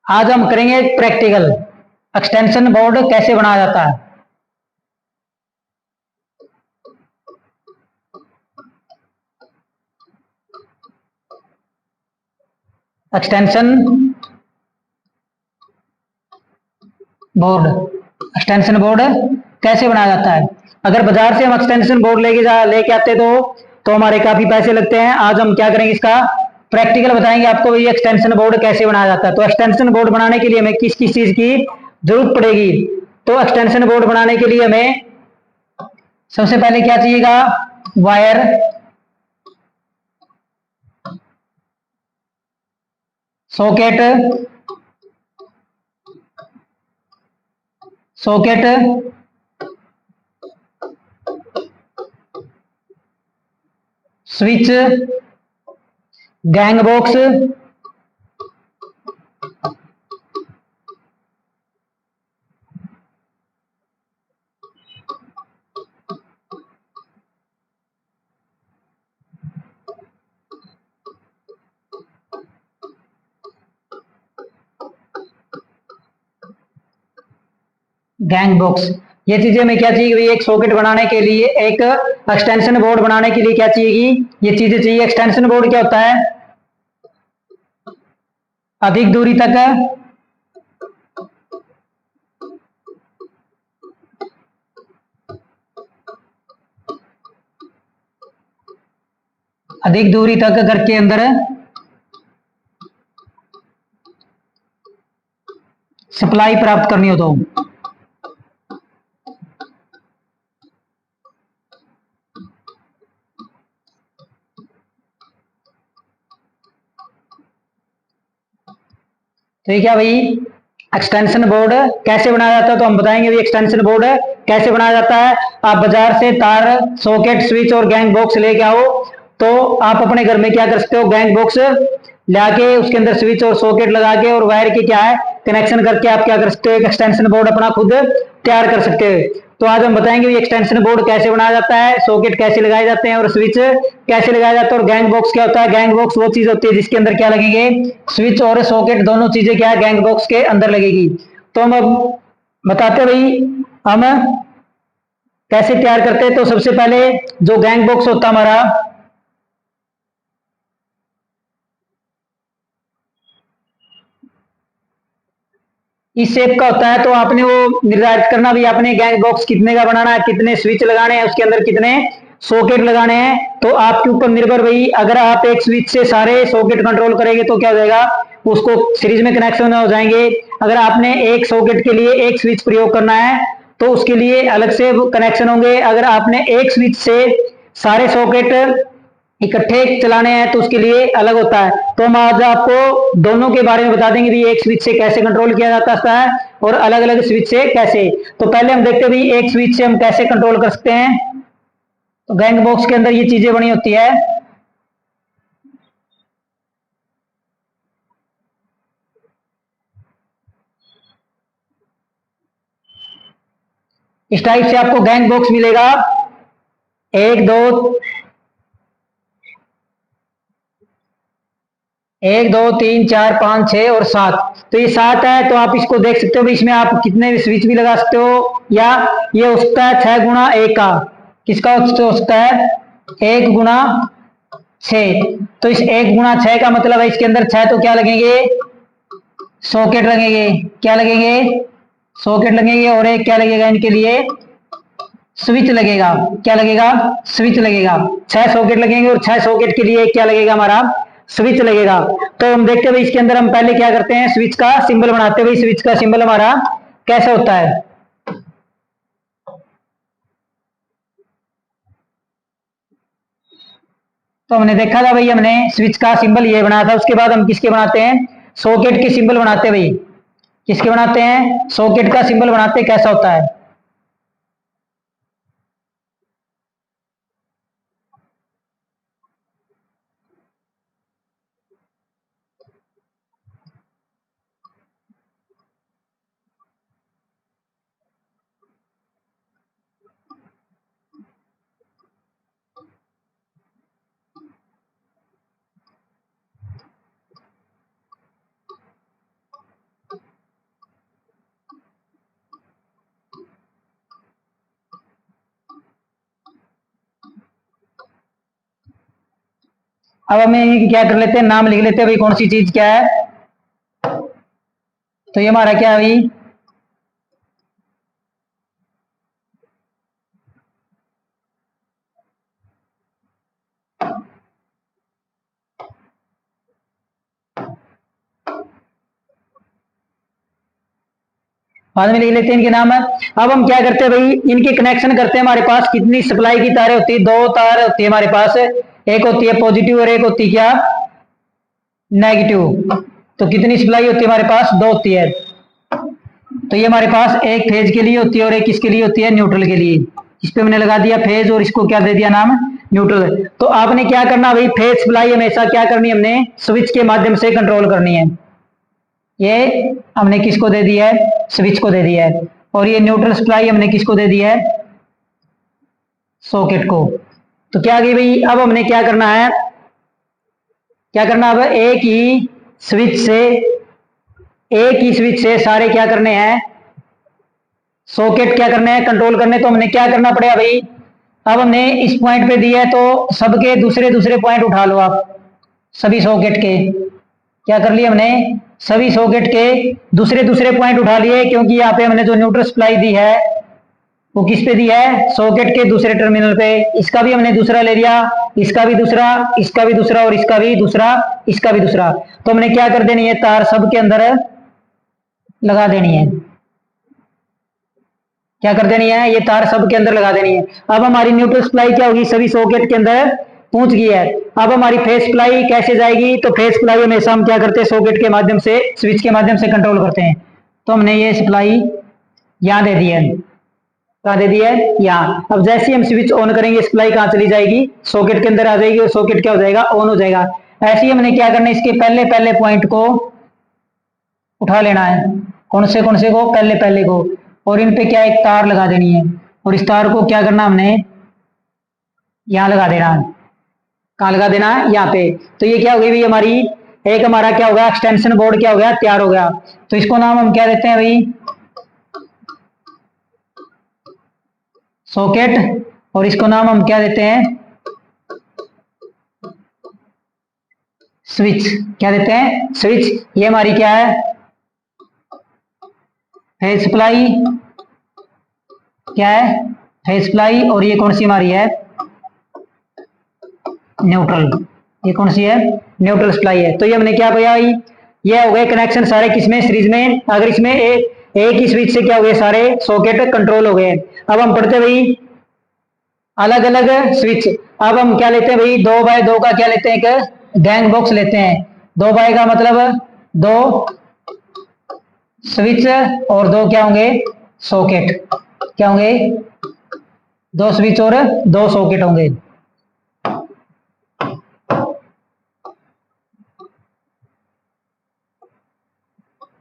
आज हम करेंगे प्रैक्टिकल एक्सटेंशन बोर्ड कैसे बनाया जाता है। एक्सटेंशन बोर्ड एक्सटेंशन बोर्ड कैसे बनाया जाता है। अगर बाजार से हम एक्सटेंशन बोर्ड लेके आते तो हमारे काफी पैसे लगते हैं। आज हम क्या करेंगे, इसका प्रैक्टिकल बताएंगे आपको ये एक्सटेंशन बोर्ड कैसे बनाया जाता है। तो एक्सटेंशन बोर्ड बनाने के लिए हमें किस किस चीज की जरूरत पड़ेगी। तो एक्सटेंशन बोर्ड बनाने के लिए हमें सबसे पहले क्या चाहिएगा, wire, socket, socket, switch, gang box, gang box. ये चीजें हमें क्या चाहिए भाई, एक सॉकेट बनाने के लिए, एक एक्सटेंशन बोर्ड बनाने के लिए क्या चाहिए, ये चीजें चाहिए। एक्सटेंशन बोर्ड क्या होता है, अधिक दूरी तक अधिक दूरी तक घर के अंदर सप्लाई प्राप्त करनी हो तो ये क्या भाई, एक्सटेंशन बोर्ड कैसे बनाया जाता है। तो हम बताएंगे भाई एक्सटेंशन बोर्ड कैसे बनाया जाता है। आप बाजार से तार, सॉकेट, स्विच और गैंग बॉक्स लेके आओ। तो आप अपने घर में क्या कर सकते हो, गैंग बॉक्स लाके उसके अंदर स्विच और सॉकेट लगा के और वायर की क्या है कनेक्शन करके आप क्या कर सकते हो, एक एक्सटेंशन बोर्ड अपना खुद तैयार कर सकते हो। तो आज हम बताएंगे ये एक्सटेंशन बोर्ड कैसे बनाया जाता है, सॉकेट कैसे लगाए जाते हैं और स्विच कैसे लगाया जाता है। और गैंग बॉक्स क्या होता है, गैंग बॉक्स वो चीज होती है जिसके अंदर क्या लगेंगे, स्विच और सॉकेट दोनों चीजें क्या है गैंग बॉक्स के अंदर लगेगी। तो हम अब बताते हैं भाई हम कैसे तैयार करते हैं। तो सबसे पहले जो गैंग बॉक्स होता है हमारा, इस शेप का होता है। तो आपने वो निर्धारित करना भी, आपने गैंग बॉक्स कितने का बनाना है, कितने स्विच लगाने हैं, उसके अंदर कितने सॉकेट लगाने हैं। तो आपके ऊपर निर्भर भाई, अगर आप एक स्विच से सारे सॉकेट कंट्रोल करेंगे तो क्या हो जाएगा, उसको सीरीज में कनेक्शन हो जाएंगे। अगर आपने एक सॉकेट के लिए एक स्विच प्रयोग करना है तो उसके लिए अलग से कनेक्शन होंगे। अगर आपने एक स्विच से सारे सॉकेट इकट्ठे चलाने हैं तो उसके लिए अलग होता है। तो हम आज आपको दोनों के बारे में बता देंगे भी, एक स्विच से कैसे कंट्रोल किया जाता है और अलग अलग स्विच से कैसे। तो पहले हम देखते हैं भी एक स्विच से हम कैसे कंट्रोल कर सकते हैं। तो गैंग बॉक्स के अंदर ये चीजें बनी होती है। इस टाइप से आपको गैंग बॉक्स मिलेगा, एक दो, एक दो तीन चार पाँच छह और सात। तो ये सात है, तो आप इसको देख सकते हो भी, इसमें आप कितने भी स्विच भी लगा सकते हो। या ये हो सकता है 6 गुणा 1 का, किसका हो सकता है, 1 गुणा 6। तो इस 1 गुणा 6 का मतलब है इसके अंदर 6 तो क्या लगेंगे, सॉकेट लगेंगे। क्या लगेंगे, सॉकेट लगेंगे। और एक क्या लगेगा इनके लिए, स्विच लगेगा। क्या लगेगा, स्विच लगेगा। 6 सॉकेट लगेंगे और 6 सॉकेट के लिए क्या लगेगा हमारा, स्विच लगेगा। तो हम देखते हैं भाई इसके अंदर हम पहले क्या करते हैं, स्विच का सिंबल बनाते हैं। भाई स्विच का सिंबल हमारा कैसा होता है। तो हमने देखा था भाई, हमने स्विच का सिंबल ये बनाया था। उसके बाद हम किसके बनाते हैं, सॉकेट के सिंबल बनाते हैं भाई। किसके बनाते हैं, सॉकेट का सिंबल बनाते हैं, कैसा होता है। अब हमें क्या कर लेते हैं, नाम लिख लेते हैं भाई कौन सी चीज क्या है। तो ये हमारा क्या है भाई, बाद में लिख लेते हैं इनके नाम है। अब हम क्या करते हैं भाई, इनके कनेक्शन करते हैं। हमारे पास कितनी सप्लाई की तारें होती है, दो तार होती है हमारे पास, एक होती है पॉजिटिव और एक होती है क्या, नेगेटिव। तो कितनी सप्लाई होती है हमारे पास, दो होती है। तो ये हमारे पास एक फेज के लिए होती है और एक किसके लिए होती है, न्यूट्रल के लिए। इस पे हमने लगा दिया फेज और इसको क्या दे दिया नाम, न्यूट्रल। तो आपने क्या करना भाई, फेज सप्लाई हमेशा क्या करनी है, हमने स्विच के माध्यम से कंट्रोल करनी है। ये हमने किसको दे दिया है, स्विच को दे दिया है। और ये न्यूट्रल सप्लाई हमने किसको दे दिया है, सॉकेट को। तो क्या गई भाई, अब हमने क्या करना है, क्या करना, अब एक ही स्विच से सारे क्या करने हैं, सॉकेट क्या करने हैं, कंट्रोल करने। तो हमने क्या करना पड़ेगा भाई, अब हमने इस पॉइंट पे दिया है तो सबके दूसरे दूसरे पॉइंट उठा लो आप, सभी सॉकेट के। क्या कर लिया हमने, सभी सॉकेट के दूसरे दूसरे पॉइंट उठा लिए, क्योंकि यहाँ पे हमने जो न्यूट्रल सप्लाई दी है वो किस पे दी है, सॉकेट के दूसरे टर्मिनल पे। इसका भी हमने दूसरा ले लिया, इसका भी दूसरा, इसका भी दूसरा और इसका भी दूसरा, इसका भी दूसरा। तो हमने क्या कर देनी है, तार सब के अंदर लगा देनी है। क्या कर देनी है, ये तार सब के अंदर लगा देनी है। अब हमारी न्यूट्रल सप्लाई क्या होगी, सभी सॉकेट के अंदर पहुंच गई है। अब हमारी फेज सप्लाई कैसे जाएगी, तो फेज सप्लाई हमेशा हम क्या करते हैं, सॉकेट के माध्यम से, स्विच के माध्यम से कंट्रोल करते हैं। तो हमने ये सप्लाई यहां दे दी है, कहां दे दी है, यहाँ। अब जैसे ही हम स्विच ऑन करेंगे, सप्लाई कहां चली जाएगी, सॉकेट के अंदर आ जाएगी और सॉकेट क्या हो जाएगा, ऑन हो जाएगा। ऐसे ही हमने क्या करना है, इसके पहले पहले पॉइंट को उठा लेना है। कौन से को, पहले पहले को। और इन पे क्या एक तार लगा देनी है, और इस तार को क्या करना हमने, यहां लगा देना है। कहां लगा देना है, यहाँ पे। तो ये क्या हो गई भाई हमारी, एक हमारा क्या हो गया, एक्सटेंशन बोर्ड क्या हो गया, तैयार हो गया। तो इसको नाम हम क्या देते हैं भाई, सॉकेट। और इसको नाम हम क्या देते हैं, स्विच। क्या देते हैं, स्विच। ये हमारी क्या है, फेज सप्लाई। क्या है, फेज सप्लाई। और ये कौन सी हमारी है, न्यूट्रल। ये कौन सी है, न्यूट्रल सप्लाई है। तो ये हमने क्या किया, ये हो गए कनेक्शन सारे किसमें, सीरीज में। अगर इसमें एक ही स्विच से क्या हो गए, सारे सॉकेट कंट्रोल हो गए। अब हम पढ़ते भाई अलग अलग स्विच। अब हम क्या लेते हैं भाई, 2x2 का क्या लेते हैं, एक गैंग बॉक्स लेते हैं। 2x का मतलब दो स्विच और दो क्या होंगे, सॉकेट। क्या होंगे, दो स्विच और दो सॉकेट होंगे।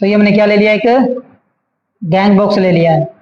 तो ये हमने क्या ले लिया, एक गैंग बॉक्स ले लिया है।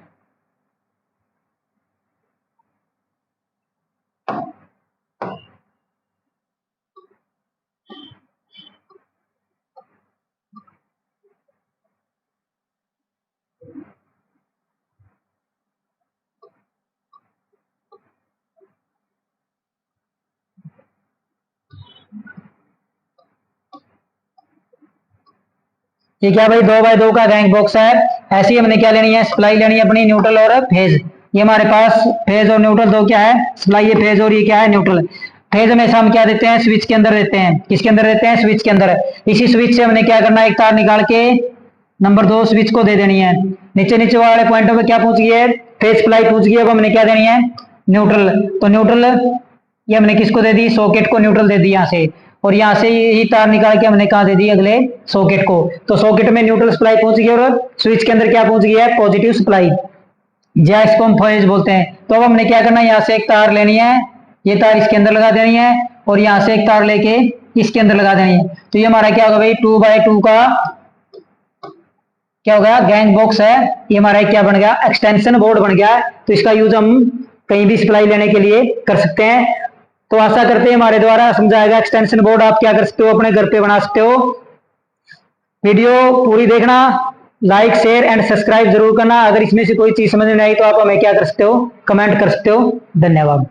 ये क्या भाई, 2x2 का गैंग बॉक्स है। ऐसे ही हमने क्या लेनी है, सप्लाई लेनी है अपनी, न्यूट्रल और फेज। ये हमारे पास फेज और न्यूट्रल दो क्या है, सप्लाई है फेज और ये क्या है, न्यूट्रल। फेज हमेशा हम क्या देते हैं, स्विच के अंदर देते हैं। किसके अंदर देते हैं, स्विच के अंदर। इसी स्विच से हमने क्या करना है, एक तार निकाल के नंबर 2 स्विच को दे देनी है। नीचे नीचे वाले पॉइंटों पे क्या पहुंच गई है, फेज सप्लाई पहुंच गई है। अब हमने क्या देनी है, न्यूट्रल। तो न्यूट्रल ये हमने किसको दे दी, सॉकेट को न्यूट्रल दे दी यहाँ से। और यहाँ से ही तार निकाल के हमने कहा दे दी अगले सॉकेट को। तो सॉकेट में न्यूट्रल सप्लाई पहुंच गई और स्विच के अंदर क्या पहुंच गई है, पॉजिटिव सप्लाई, या इसको हम फेज बोलते हैं। तो अब हमने क्या करना है, यहाँ से एक तार लेनी है, ये तार इसके अंदर लगा देनी है, और यहाँ से एक तार लेके इसके अंदर लगा देनी है। तो ये हमारा क्या होगा भाई, 2x2 का क्या हो गया, गैंग बॉक्स है। ये हमारा क्या बन गया, एक्सटेंशन बोर्ड बन गया। तो इसका यूज हम कहीं भी सप्लाई लेने के लिए कर सकते हैं। तो आशा करते हैं हमारे द्वारा समझाएगा एक्सटेंशन बोर्ड आप क्या कर सकते हो, अपने घर पे बना सकते हो। वीडियो पूरी देखना, लाइक शेयर एंड सब्सक्राइब जरूर करना। अगर इसमें से कोई चीज समझ में आई तो आप हमें क्या कर सकते हो, कमेंट कर सकते हो। धन्यवाद।